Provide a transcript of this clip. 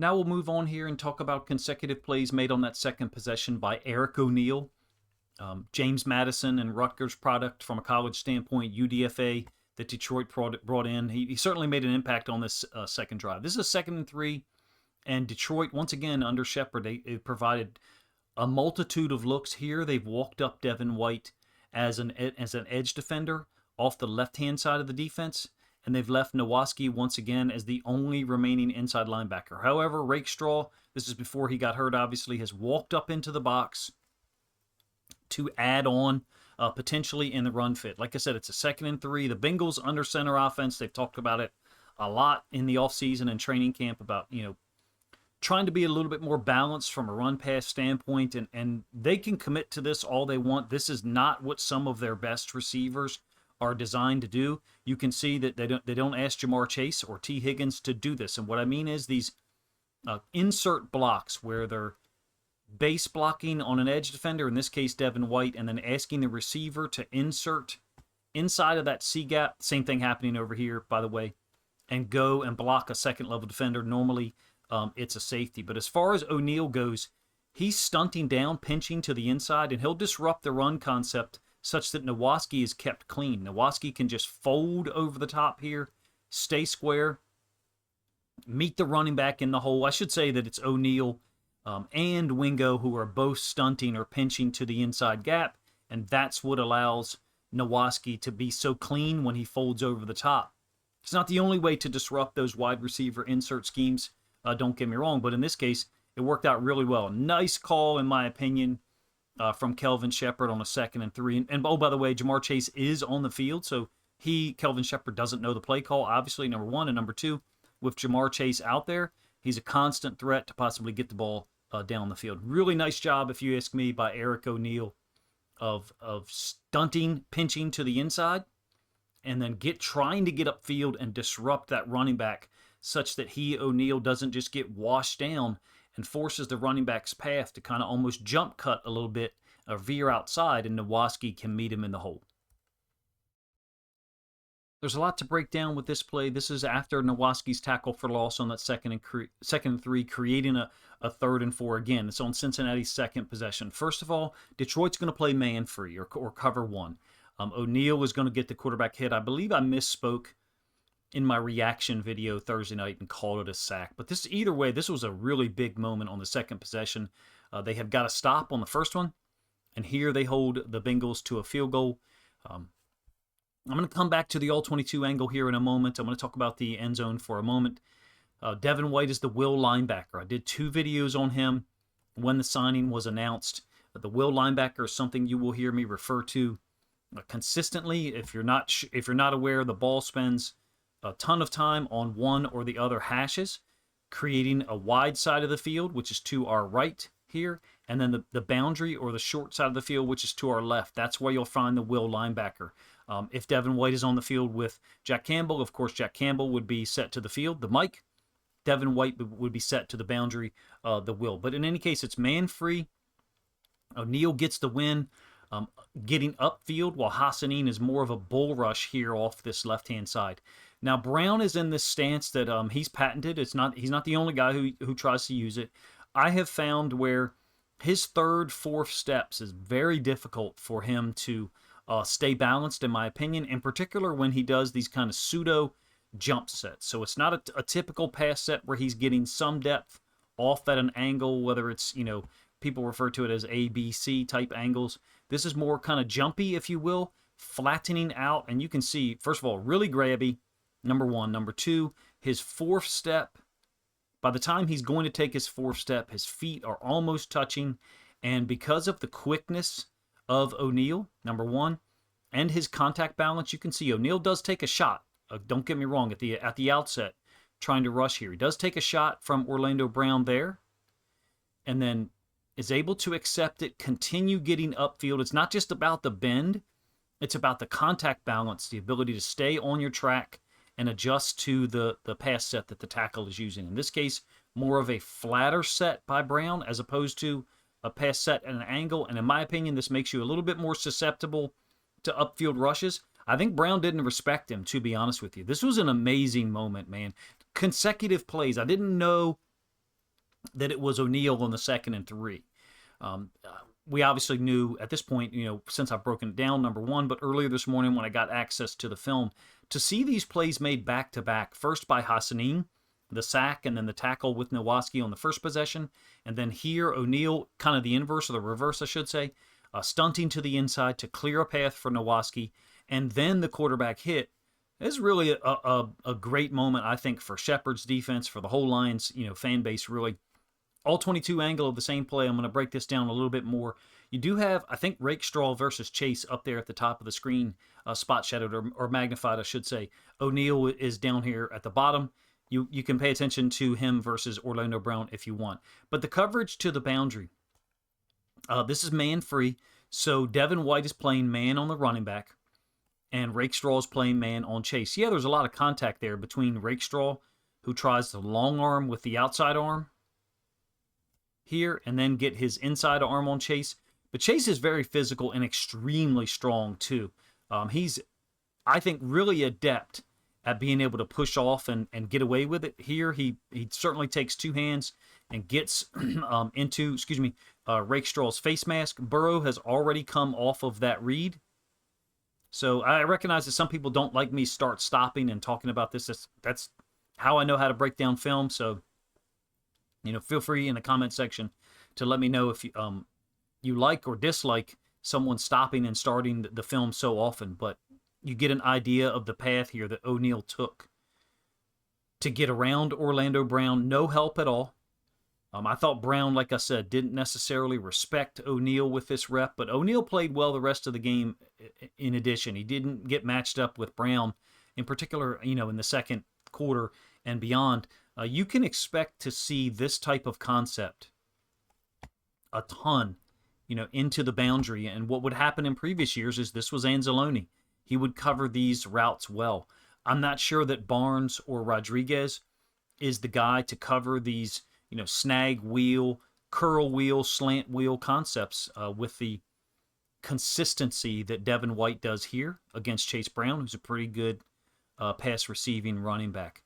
Now we'll move on here and talk about consecutive plays made on that second possession by Eric O'Neill. James Madison and Rutgers product from a college standpoint, UDFA that Detroit brought in. He certainly made an impact on this second drive. This is a 2nd and 3, and Detroit, once again, under Shepard, they provided a multitude of looks here. They've walked up Devin White as an edge defender off the left-hand side of the defense, and they've left Nowaski once again as the only remaining inside linebacker. However, Rakestraw, this is before he got hurt, obviously, has walked up into the box to add on potentially in the run fit. Like I said, it's a 2nd and 3. The Bengals under center offense, they've talked about it a lot in the offseason and training camp about, trying to be a little bit more balanced from a run-pass standpoint, and they can commit to this all they want. This is not what some of their best receivers are designed to do. You can see that they don't ask Jamar Chase or T. Higgins to do this, and what I mean is these insert blocks where they're base blocking on an edge defender, in this case Devin White, and then asking the receiver to insert inside of that C-gap. Same thing happening over here, by the way, and go and block a second-level defender. Normally, it's a safety. But as far as O'Neill goes, he's stunting down, pinching to the inside, and he'll disrupt the run concept such that Nowaski is kept clean. Nowaski can just fold over the top here, stay square, meet the running back in the hole. I should say that it's O'Neill and Wingo who are both stunting or pinching to the inside gap, and that's what allows Nowaski to be so clean when he folds over the top. It's not the only way to disrupt those wide receiver insert schemes, don't get me wrong, but in this case, it worked out really well. Nice call, in my opinion, from Kelvin Shepard on a 2nd and 3. And oh, by the way, Jamar Chase is on the field, so Kelvin Shepard, doesn't know the play call, obviously, number one. And number two, with Jamar Chase out there, he's a constant threat to possibly get the ball down the field. Really nice job, if you ask me, by Eric O'Neill of stunting, pinching to the inside, and then trying to get upfield and disrupt that running back such that O'Neill, doesn't just get washed down and forces the running back's path to kind of almost jump cut a little bit or veer outside, and Nowaski can meet him in the hole. There's a lot to break down with this play. This is after Nowaski's tackle for loss on that 2nd and 3, creating a 3rd and 4 again. It's on Cincinnati's second possession. First of all, Detroit's going to play man free or cover one. O'Neill is going to get the quarterback hit. I believe I misspoke in my reaction video Thursday night and called it a sack. But either way, this was a really big moment on the second possession. They have got a stop on the first one, and here they hold the Bengals to a field goal. I'm going to come back to the all-22 angle here in a moment. I'm going to talk about the end zone for a moment. Devin White is the will linebacker. I did 2 videos on him when the signing was announced. The will linebacker is something you will hear me refer to consistently. If you're not aware, the ball spends a ton of time on one or the other hashes, creating a wide side of the field, which is to our right here, and then the boundary or the short side of the field, which is to our left. That's where you'll find the will linebacker. If Devin White is on the field with Jack Campbell, of course, Jack Campbell would be set to the field, the Mike. Devin White would be set to the boundary, the will. But in any case, it's man-free. O'Neill gets the win, getting upfield, while Hassanin is more of a bull rush here off this left-hand side. Now, Brown is in this stance that he's patented. He's not the only guy who tries to use it. I have found where his 3rd, 4th steps is very difficult for him to stay balanced, in my opinion, in particular when he does these kind of pseudo jump sets. So it's not a typical pass set where he's getting some depth off at an angle, whether it's, people refer to it as A, B, C type angles. This is more kind of jumpy, if you will, flattening out. And you can see, first of all, really grabby, number one. Number two, his 4th step, by the time he's going to take his 4th step, his feet are almost touching. And because of the quickness of O'Neill, number one, and his contact balance, you can see O'Neill does take a shot. Don't get me wrong, at the outset, trying to rush here. He does take a shot from Orlando Brown there, and then is able to accept it, continue getting upfield. It's not just about the bend, it's about the contact balance, the ability to stay on your track and adjust to the pass set that the tackle is using. In this case, more of a flatter set by Brown as opposed to a pass set at an angle. And in my opinion, this makes you a little bit more susceptible to upfield rushes. I think Brown didn't respect him, to be honest with you. This was an amazing moment, man. Consecutive plays. I didn't know that it was O'Neal on the 2nd and 3. We obviously knew at this point, since I've broken it down, number one, but earlier this morning when I got access to the film, to see these plays made back to back, first by Hassanin, the sack, and then the tackle with Nowatzki on the first possession, and then here O'Neal, kind of the inverse or the reverse, I should say, stunting to the inside to clear a path for Nowatzki, and then the quarterback hit. Is really a great moment, I think, for Shepherd's defense, for the whole Lions fan base, really. All 22 angle of the same play. I'm going to break this down a little bit more. You do have, I think, Rakestraw versus Chase up there at the top of the screen, spot shadowed or magnified, I should say. O'Neal is down here at the bottom. You can pay attention to him versus Orlando Brown if you want. But the coverage to the boundary, this is man free. So Devin White is playing man on the running back, and Rakestraw is playing man on Chase. Yeah, there's a lot of contact there between Rakestraw, who tries to long arm with the outside arm here, and then get his inside arm on Chase. But Chase is very physical and extremely strong too. He's, I think, really adept at being able to push off and get away with it. Here, he certainly takes two hands and gets into, Rakestraw's face mask. Burrow has already come off of that read. So I recognize that some people don't like me stopping and talking about this. That's how I know how to break down film. So, feel free in the comment section to let me know if you like or dislike someone stopping and starting the film so often. But you get an idea of the path here that O'Neal took to get around Orlando Brown. No help at all. I thought Brown, like I said, didn't necessarily respect O'Neal with this rep, but O'Neal played well the rest of the game in addition. He didn't get matched up with Brown, in particular, in the second quarter and beyond. You can expect to see this type of concept a ton, into the boundary. And what would happen in previous years is this was Anzalone. He would cover these routes well. I'm not sure that Barnes or Rodriguez is the guy to cover these snag wheel, curl wheel, slant wheel concepts with the consistency that Devin White does here against Chase Brown, who's a pretty good pass receiving running back.